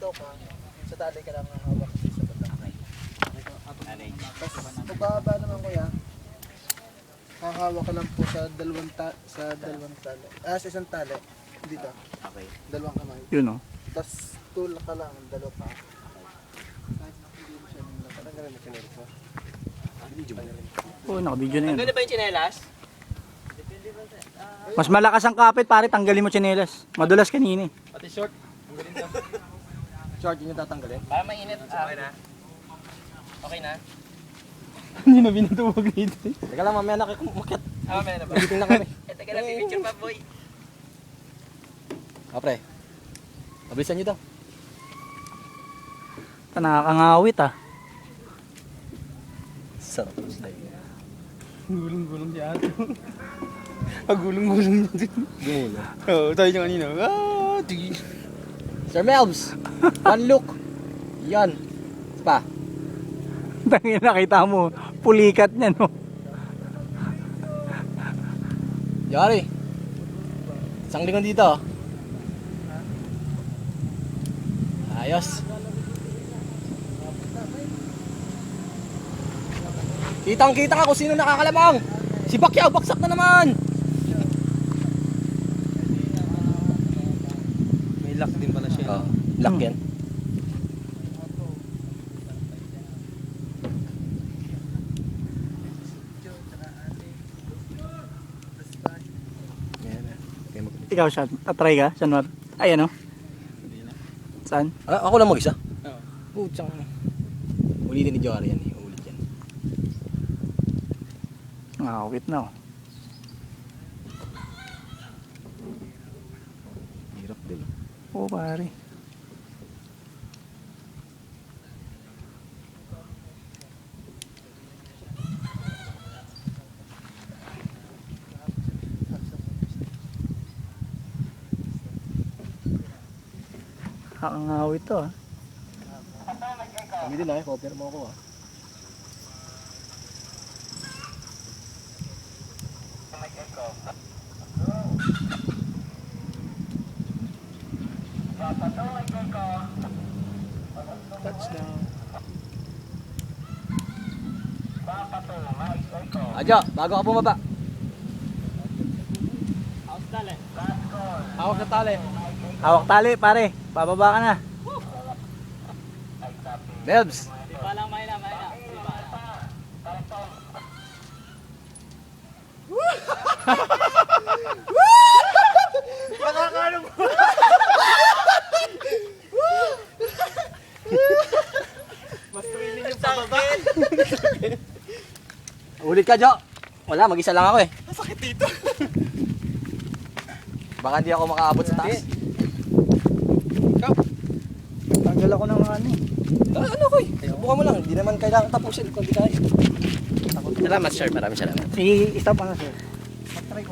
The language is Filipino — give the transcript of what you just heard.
dito ka, sa tali ka lang hawak sa bandang. Tapos pagbaba naman kuya, hahawak ka lang po sa dalawang tali. Sa isang tali. Dito. Okay. Dalawang kamay. Yun, oh. Tapos tulak ka lang, dalawa pa. Kahit na hindi mo siya nila. Parang ganun na kinirip mo. Oo, naka-video na yun. Tanggalin ba yung tsinelas? Mas malakas ang kapit, pare, tanggalin mo tsinelas. Madulas kanina eh. Pati short. Tanggalin daw. Short yun yung tatanggalin. Para mainit. Okay na? Okay na? Hindi na binatuwag dito. Teka lang, mamaya nakikumakit. Mamaya na ba? Biting lang kami. Teka lang, picture pa boy. Pre, pabilisan nyo daw. Nakakangawit ah. Sarap ng slide. Gulong-gulong si Ato. Gulong-gulong niya din. Gumula. Oo, tayo niya kanina. Sir Melbs, one look. Yan. Pa. Tangin, nakita mo, pulikat niya, no? Yari. Isang lingon dito. Ayos. Kitang-kita ka kung sino nakakalamang. Si Pacquiao, baksak na naman. May lock din pala siya. Lock yan. Ikaw siya, tatry ka, Sanwar? Ay, ano? Saan? Ako lang mag-isa. Oo. Putsang. Ulitin ni Jory yan. Ulit yan. Ngawit na, oh. Hirap din. Oo, pare. Nakakangawit to, ah. Kami din lang, cover mo ako ah. Touchdown. Adjo, bago ka bumaba. Hawak na tali. Hawak tali, pare. Bababa ka na. Melbs. Di pa lang mahina. Mas training yung pababa. Ulit ka, Jo. Wala, mag-isa lang ako eh. Masakit dito. Baka hindi ako makaabot sa taas. Tanggal ako ng ano. Ano ko eh? Subukan mo lang. Hindi naman kailangan tapusin kung di kaya. Salamat sir, maraming salamat. I-stop ka na, sir. Matry ko ba?